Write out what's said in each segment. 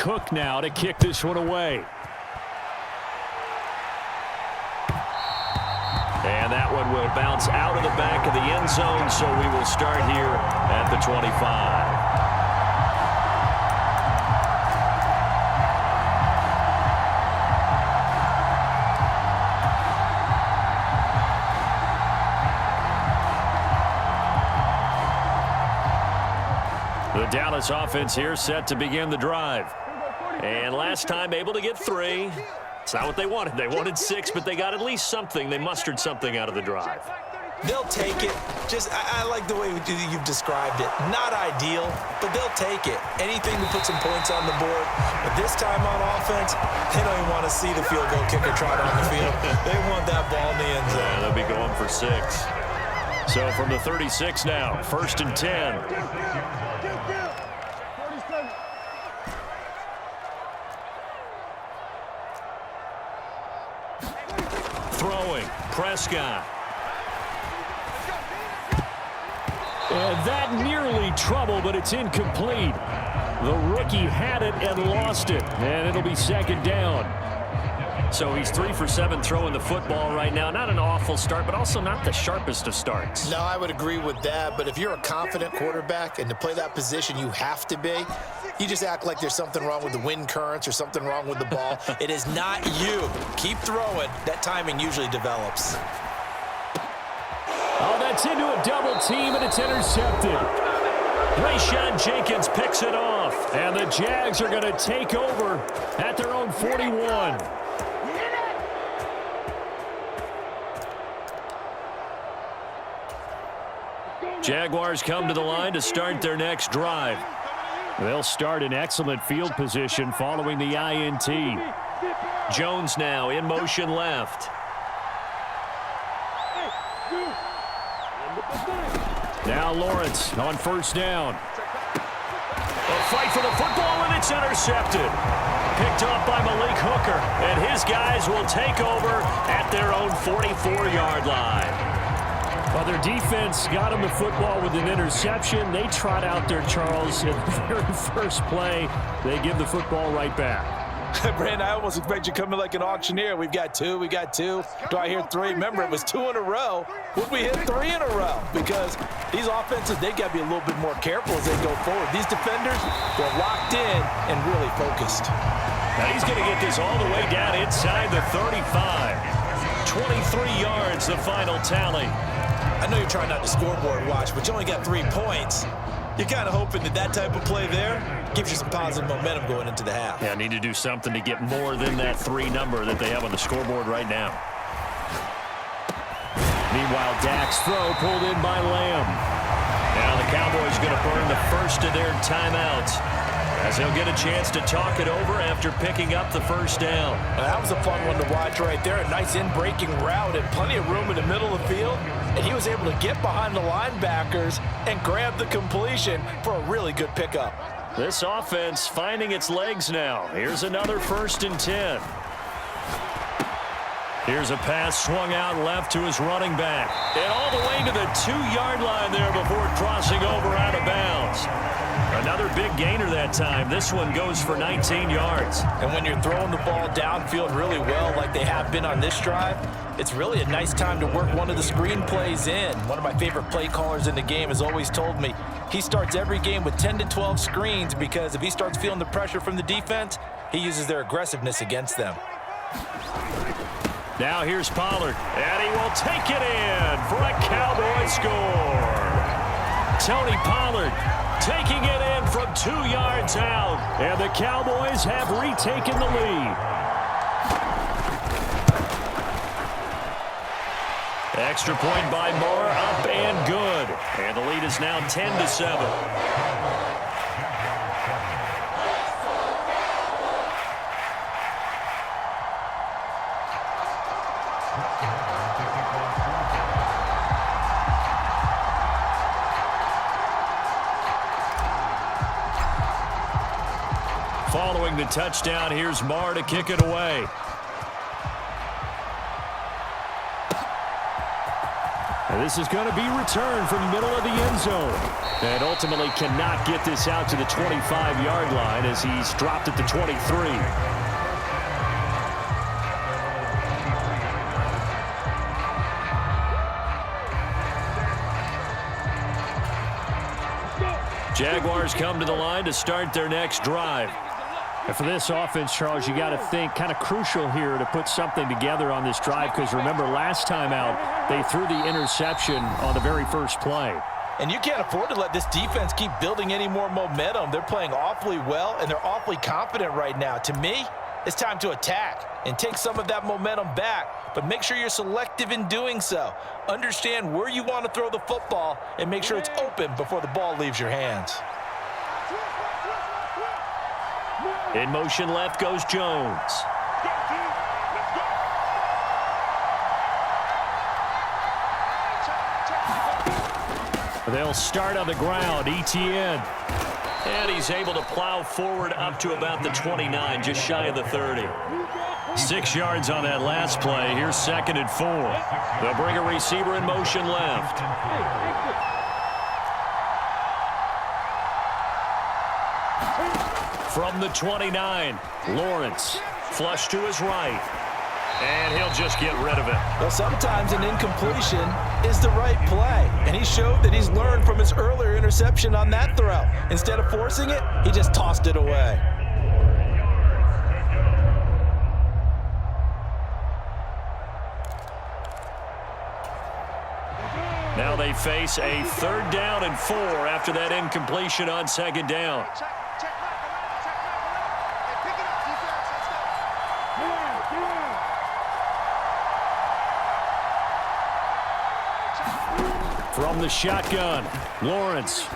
Cook now to kick this one away. And that one will bounce out of the back of the end zone, so we will start here at the 25. The Dallas offense here set to begin the drive. And last time able to get 3. It's not what they wanted. They wanted 6, but they got at least something. They mustered something out of the drive. They'll take it. I like the way you've described it. Not ideal, but they'll take it. Anything to put some points on the board. But this time on offense, they don't even want to see the field goal kicker trot on the field. They want that ball in the end zone. Yeah, they'll be going for 6. So from the 36 now, 1st and 10. Prescott. And that nearly trouble, but it's incomplete. The rookie had it and lost it, and it'll be 2nd down. So he's 3 for 7 throwing the football right now. Not an awful start, but also not the sharpest of starts. No, I would agree with that, but if you're a confident quarterback and to play that position you have to be, you just act like there's something wrong with the wind currents or something wrong with the ball. It is not you. Keep throwing. That timing usually develops. Oh, that's into a double team, and it's intercepted. Rayshon Jenkins picks it off, and the Jags are going to take over at their own 41. Jaguars come to the line to start their next drive. They'll start in excellent field position following the INT. Jones now in motion left. Now Lawrence on 1st down. A fight for the football, and it's intercepted. Picked off by Malik Hooker, and his guys will take over at their own 44-yard line. Well, their defense got him the football with an interception. They trot out there, Charles, in the very first play. They give the football right back. Brandon, I almost expect you to come in like an auctioneer. We've got 2. Do I hear 3? Remember, it was 2 in a row. Would we hit 3 in a row? Because these offenses, they got to be a little bit more careful as they go forward. These defenders, they're locked in and really focused. Now he's going to get this all the way down inside the 35. 23 yards, the final tally. I know you're trying not to scoreboard watch, but you only got 3 points. You're kind of hoping that type of play there gives you some positive momentum going into the half. Yeah, need to do something to get more than that 3 number that they have on the scoreboard right now. Meanwhile, Dak's throw pulled in by Lamb. Now the Cowboys going to burn the first of their timeouts, as he'll get a chance to talk it over after picking up the 1st down. That was a fun one to watch right there. A nice in-breaking route and plenty of room in the middle of the field. And he was able to get behind the linebackers and grab the completion for a really good pickup. This offense finding its legs now. Here's another 1st and 10. Here's a pass swung out left to his running back. And all the way to the 2-yard line there before crossing over out of bounds. Another big gainer that time. This one goes for 19 yards. And when you're throwing the ball downfield really well like they have been on this drive, it's really a nice time to work one of the screen plays in. One of my favorite play callers in the game has always told me he starts every game with 10 to 12 screens because if he starts feeling the pressure from the defense, he uses their aggressiveness against them. Now here's Pollard, and he will take it in for a Cowboy score. Tony Pollard taking it in from 2 yards out, and the Cowboys have retaken the lead. Extra point by Moore, up and good. And the lead is now 10-7. Following the touchdown, here's Marr to kick it away. This is going to be returned from the middle of the end zone. And ultimately cannot get this out to the 25-yard line as he's dropped at the 23. Jaguars come to the line to start their next drive. And for this offense, Charles, you got to think kind of crucial here to put something together on this drive because remember last time out they threw the interception on the very first play. And you can't afford to let this defense keep building any more momentum. They're playing awfully well, and they're awfully confident right now. To me, it's time to attack and take some of that momentum back, but make sure you're selective in doing so. Understand where you want to throw the football and make sure it's open before the ball leaves your hands. In motion left goes Jones. They'll start on the ground. Etienne. And he's able to plow forward up to about the 29, just shy of the 30. 6 yards on that last play. Here's 2nd and 4. They'll bring a receiver in motion left. From the 29, Lawrence. Flush to his right. And he'll just get rid of it. Well, sometimes an incompletion is the right play. And he showed that he's learned from his earlier interception on that throw. Instead of forcing it, he just tossed it away. Now they face a 3rd down and 4 after that incompletion on 2nd down. From the shotgun, Lawrence.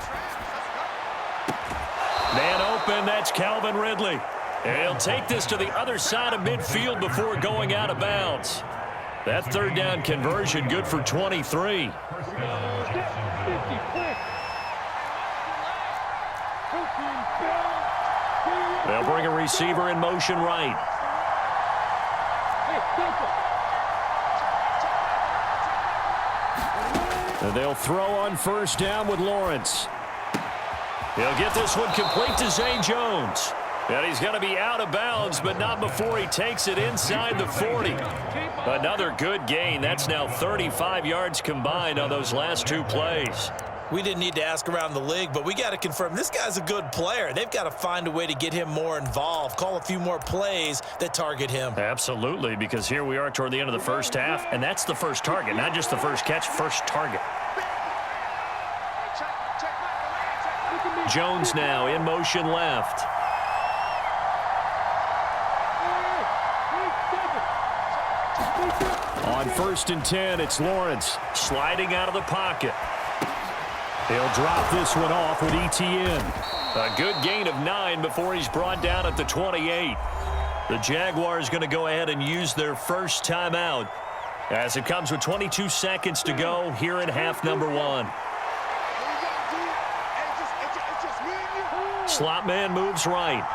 Man open, that's Calvin Ridley. And he'll take this to the other side of midfield before going out of bounds. That 3rd down conversion good for 23. They'll bring a receiver in motion right. And they'll throw on 1st down with Lawrence. He'll get this one complete to Zay Jones. And he's going to be out of bounds, but not before he takes it inside the 40. Another good gain. That's now 35 yards combined on those last 2 plays. We didn't need to ask around the league, but we got to confirm this guy's a good player. They've got to find a way to get him more involved, call a few more plays that target him. Absolutely, because here we are toward the end of the first half, and that's the first target, not just the first catch, first target. Jones now in motion left. On 1st and 10, it's Lawrence sliding out of the pocket. He'll drop this one off with Etienne. A good gain of 9 before he's brought down at the 28. The Jaguars going to go ahead and use their first timeout as it comes with 22 seconds to go here in half number 1. Slot man moves right.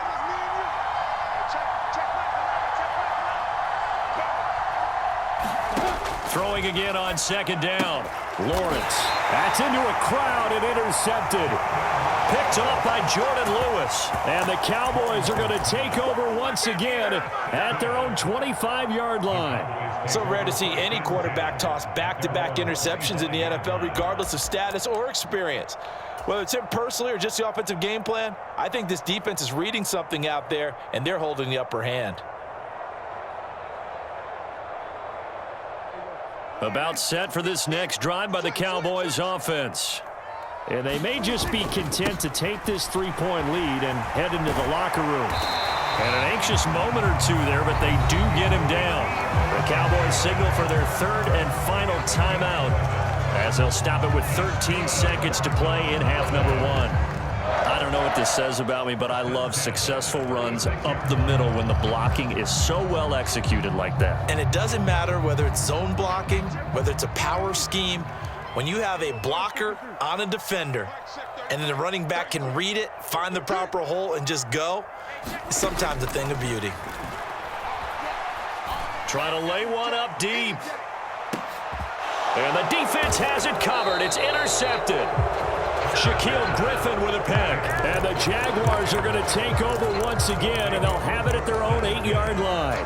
Throwing again on 2nd down. Lawrence. That's into a crowd and intercepted. Picked off by Jordan Lewis. And the Cowboys are going to take over once again at their own 25-yard line. So rare to see any quarterback toss back-to-back interceptions in the NFL, regardless of status or experience. Whether it's him personally or just the offensive game plan, I think this defense is reading something out there, and they're holding the upper hand. About set for this next drive by the Cowboys offense. And they may just be content to take this 3-point lead and head into the locker room. And an anxious moment or two there, but they do get him down. The Cowboys signal for their 3rd and final timeout as they'll stop it with 13 seconds to play in half number 1. I don't know what this says about me, but I love successful runs up the middle when the blocking is so well executed like that. And it doesn't matter whether it's zone blocking, whether it's a power scheme. When you have a blocker on a defender and then the running back can read it, find the proper hole, and just go, it's sometimes a thing of beauty. Trying to lay one up deep. And the defense has it covered. It's intercepted. Shaquille Griffin with a pick. And the Jaguars are going to take over once again, and they'll have it at their own 8-yard line.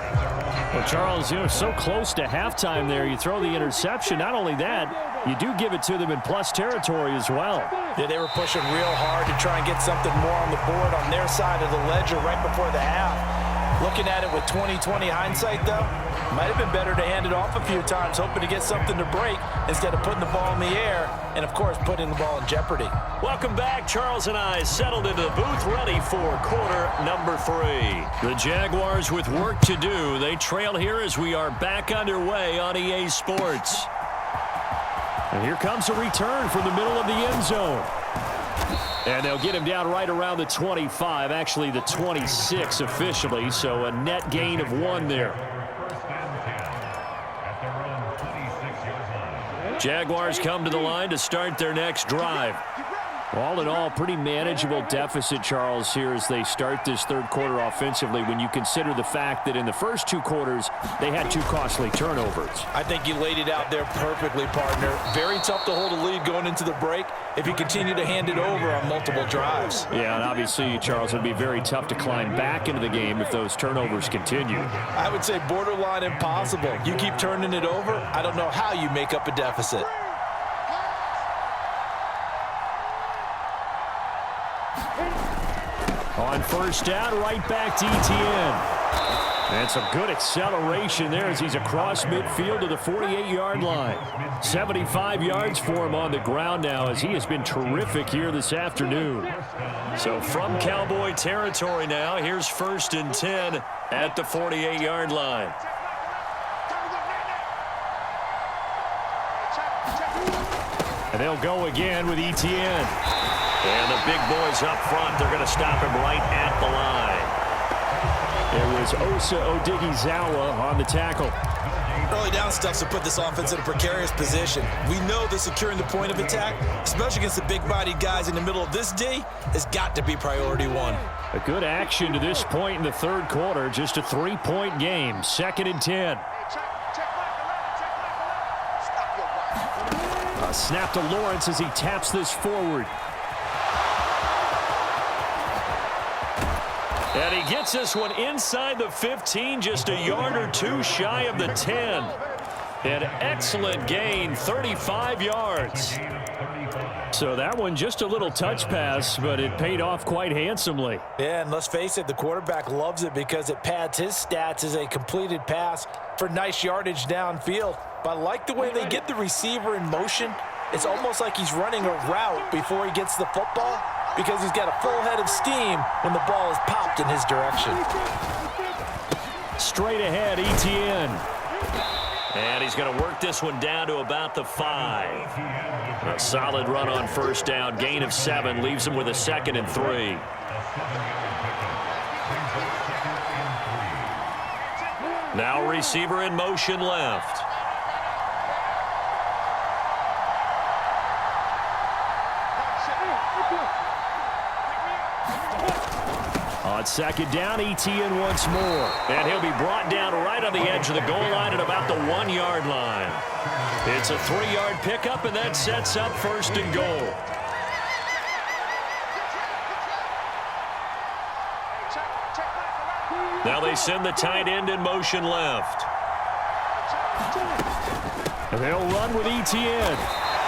Well, Charles, so close to halftime there. You throw the interception. Not only that, you do give it to them in plus territory as well. Yeah, they were pushing real hard to try and get something more on the board on their side of the ledger right before the half. Looking at it with 20/20 hindsight, though, might have been better to hand it off a few times, hoping to get something to break instead of putting the ball in the air and, of course, putting the ball in jeopardy. Welcome back. Charles and I settled into the booth, ready for quarter number 3. The Jaguars with work to do. They trail here as we are back underway on EA Sports. And here comes a return from the middle of the end zone. And they'll get him down right around the 25, actually the 26 officially, so a net gain of 1 there. Jaguars come to the line to start their next drive. All in all, pretty manageable deficit, Charles, here as they start this third quarter offensively when you consider the fact that in the first 2 quarters, they had 2 costly turnovers. I think you laid it out there perfectly, partner. Very tough to hold a lead going into the break if you continue to hand it over on multiple drives. Yeah, and obviously, Charles, it would be very tough to climb back into the game if those turnovers continue. I would say borderline impossible. You keep turning it over, I don't know how you make up a deficit. On first down, right back to Etienne. And some good acceleration there as he's across midfield to the 48-yard line. 75 yards for him on the ground now as he has been terrific here this afternoon. So from Cowboy territory now, here's 1st and 10 at the 48-yard line. And they'll go again with Etienne. And the big boys up front, they're going to stop him right at the line. It was Osa Odighizuwa on the tackle. Early down stuff to put this offense in a precarious position. We know that securing the point of attack, especially against the big-bodied guys in the middle of this D, has got to be priority 1. A good action to this point in the third quarter. Just a 3-point game. 2nd and 10. A snap to Lawrence as he taps this forward. And he gets this one inside the 15, just a yard or 2 shy of the 10. An excellent gain, 35 yards. So that one just a little touch pass, but it paid off quite handsomely. Yeah, and let's face it, the quarterback loves it because it pads his stats as a completed pass for nice yardage downfield. But I like the way they get the receiver in motion. It's almost like he's running a route before he gets the football, because he's got a full head of steam when the ball is popped in his direction. Straight ahead, Etienne. And he's going to work this one down to about the 5. A solid run on first down. Gain of 7 leaves him with a 2nd and 3. Now receiver in motion left. On 2nd down, Etienne once more. And he'll be brought down right on the edge of the goal line at about the 1-yard line. It's a 3-yard pickup, and that sets up 1st and goal. Now they send the tight end in motion left. And they'll run with Etienne.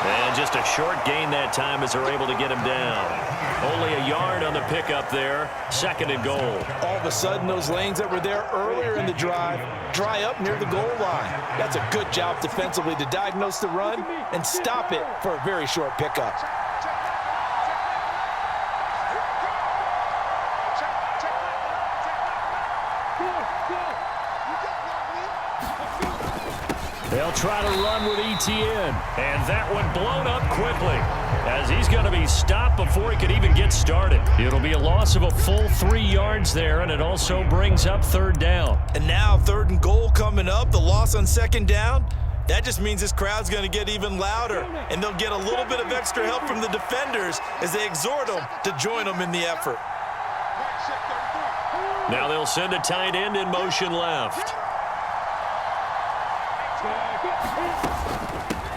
And just a short gain that time as they're able to get him down. Only a yard on the pickup there. 2nd and goal. All of a sudden, those lanes that were there earlier in the drive dry up near the goal line. That's a good job defensively to diagnose the run and stop it for a very short pickup. They'll try to run with Etienne. And that one blown up quickly as he's going to be stopped before he could even get started. It'll be a loss of a full 3 yards there, and it also brings up 3rd down. And now 3rd and goal coming up. The loss on 2nd down. That just means this crowd's going to get even louder, and they'll get a little bit of extra help from the defenders as they exhort them to join them in the effort. Now they'll send a tight end in motion left.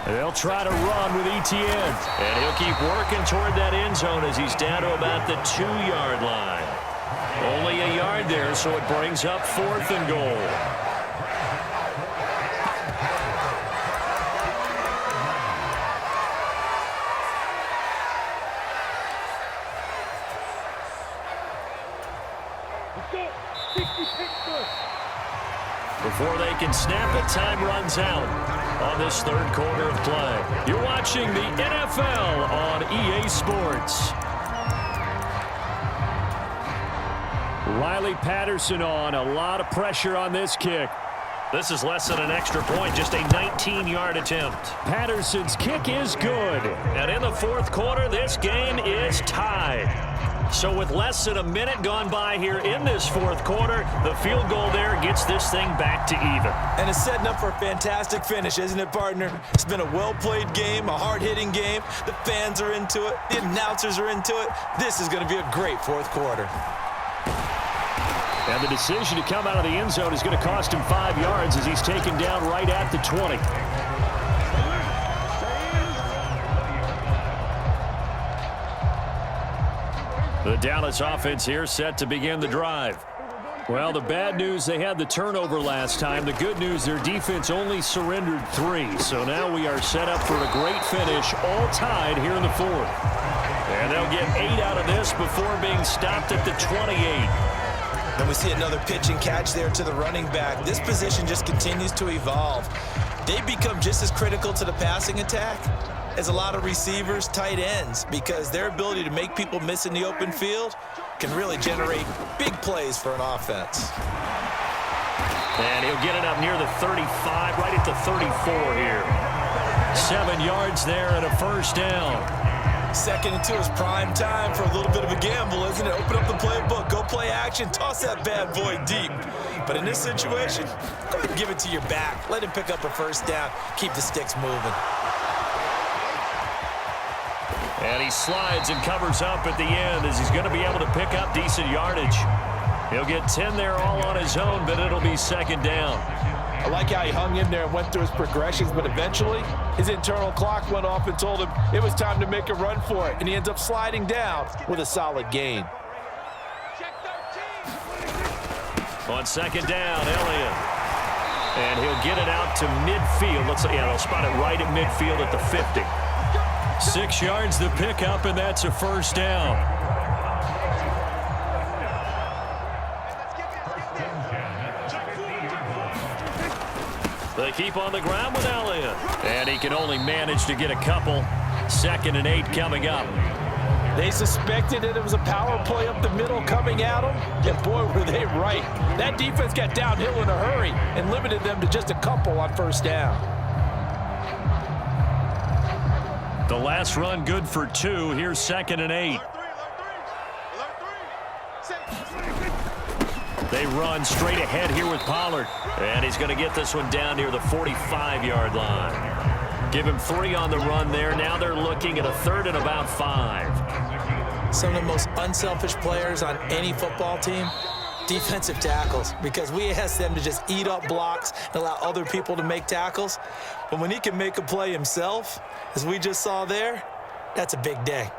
They'll try to run with Etienne. And he'll keep working toward that end zone as he's down to about the 2-yard line. Only a yard there, so it brings up 4th and goal. Before they can snap it, time runs out on this 3rd quarter of play. You're watching the NFL on EA Sports. Riley Patterson on. A lot of pressure on this kick. This is less than an extra point, just a 19-yard attempt. Patterson's kick is good. And in the 4th quarter, this game is tied. So with less than a minute gone by here in this 4th quarter, the field goal there gets this thing back to even. And it's setting up for a fantastic finish, isn't it, partner? It's been a well-played game, a hard-hitting game. The fans are into it. The announcers are into it. This is going to be a great 4th quarter. And the decision to come out of the end zone is going to cost him 5 yards as he's taken down right at the 20. The Dallas offense here set to begin the drive. Well, the bad news, they had the turnover last time. The good news, their defense only surrendered 3. So now we are set up for a great finish, all tied here in the 4th. And they'll get 8 out of this before being stopped at the 28. And we see another pitch and catch there to the running back. This position just continues to evolve. They become just as critical to the passing attack as a lot of receivers, tight ends, because their ability to make people miss in the open field can really generate big plays for an offense. And he'll get it up near the 35, right at the 34 here. 7 yards there and a 1st down. 2nd and 2 is prime time for a little bit of a gamble, isn't it? Open up the playbook, go play action, toss that bad boy deep. But in this situation, go ahead and give it to your back. Let him pick up a 1st down. Keep the sticks moving. And he slides and covers up at the end as he's going to be able to pick up decent yardage. He'll get 10 there all on his own, but it'll be 2nd down. I like how he hung in there and went through his progressions, but eventually his internal clock went off and told him it was time to make a run for it, and he ends up sliding down with a solid gain. On 2nd down, Elliott. And he'll get it out to midfield. They'll spot it right at midfield at the 50. 6 yards to pick up, and that's a 1st down. They keep on the ground with Elliott. And he can only manage to get a couple. 2nd and 8 coming up. They suspected that it was a power play up the middle coming at them, and boy, were they right. That defense got downhill in a hurry and limited them to just a couple on 1st down. The last run good for 2. Here's 2nd and 8. They run straight ahead here with Pollard. And he's going to get this one down near the 45-yard line. Give him 3 on the run there. Now they're looking at a 3rd and about 5. Some of the most unselfish players on any football team, defensive tackles, because we ask them to just eat up blocks and allow other people to make tackles. But when he can make a play himself, as we just saw there, that's a big day.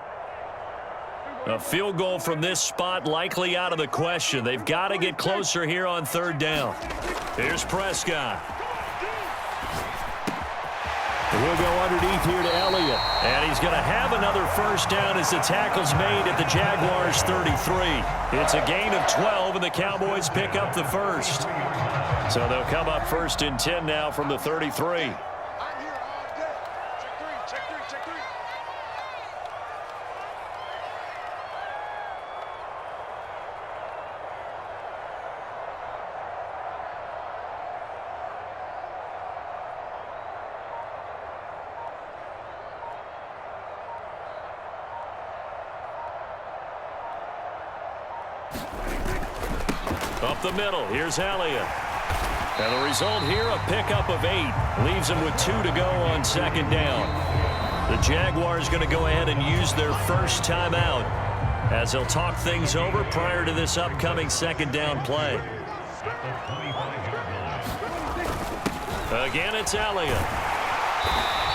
A field goal from this spot likely out of the question. They've got to get closer here on 3rd down. Here's Prescott. We'll go underneath here to Elliott. And he's going to have another 1st down as the tackle's made at the Jaguars' 33. It's a gain of 12, and the Cowboys pick up the 1st. So they'll come up 1st and 10 now from the 33. Up the middle, here's Elliott. And the result here, a pickup of 8. Leaves him with 2 to go on 2nd down. The Jaguars going to go ahead and use their 1st timeout as they'll talk things over prior to this upcoming 2nd down play. Again, it's Elliott.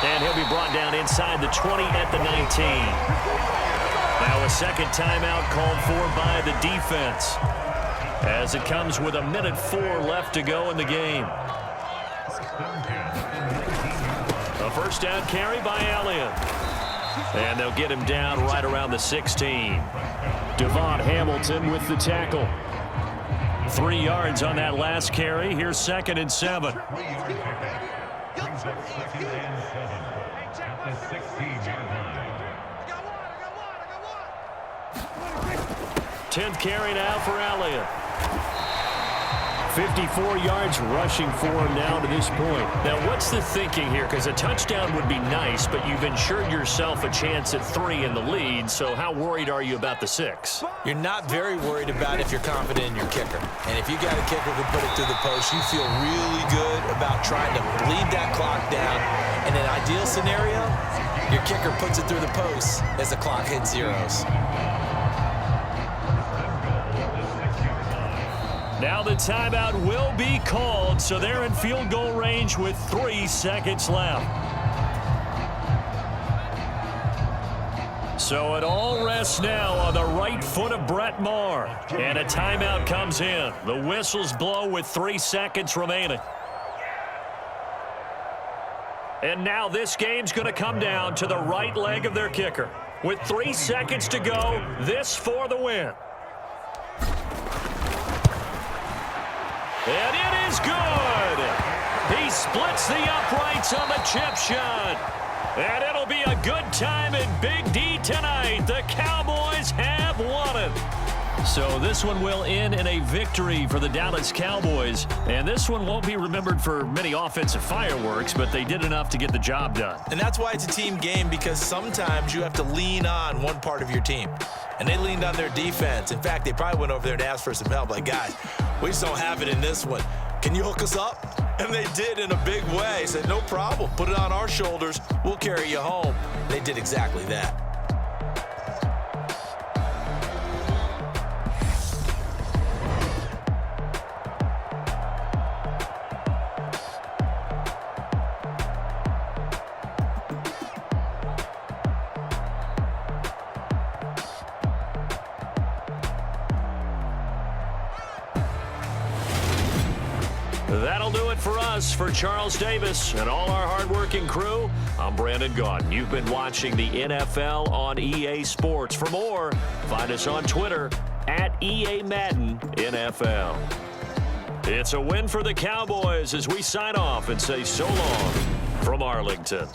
And he'll be brought down inside the 20 at the 19. Now a second timeout called for by the defense, as it comes with 1:04 left to go in the game. A first down carry by Elliott. And they'll get him down right around the 16. Devon Hamilton with the tackle. 3 yards on that last carry. Here's 2nd and 7. 10th carry now for Elliott. 54 yards rushing for him now to this point. Now, what's the thinking here? Because a touchdown would be nice, but you've ensured yourself a chance at 3 in the lead, so how worried are you about the 6? You're not very worried about it if you're confident in your kicker. And if you got a kicker who put it through the post, you feel really good about trying to bleed that clock down. In an ideal scenario, your kicker puts it through the post as the clock hits zeros. Now the timeout will be called, so they're in field goal range with 3 seconds left. So it all rests now on the right foot of Brett Maher. And a timeout comes in. The whistles blow with 3 seconds remaining. And now this game's going to come down to the right leg of their kicker. With 3 seconds to go, this for the win. And it is good. He splits the uprights on the chip shot. And it'll be a good time in Big D tonight. The Cowboys have won it. So this one will end in a victory for the Dallas Cowboys. And this one won't be remembered for many offensive fireworks, but they did enough to get the job done. And that's why it's a team game, because sometimes you have to lean on one part of your team. And they leaned on their defense. In fact, they probably went over there and asked for some help. Like, guys, we just don't have it in this one. Can you hook us up? And they did in a big way. Said, no problem. Put it on our shoulders. We'll carry you home. They did exactly that. That'll do it for us. For Charles Davis and all our hardworking crew, I'm Brandon Gaudin. You've been watching the NFL on EA Sports. For more, find us on Twitter at EA Madden NFL. It's a win for the Cowboys as we sign off and say so long from Arlington.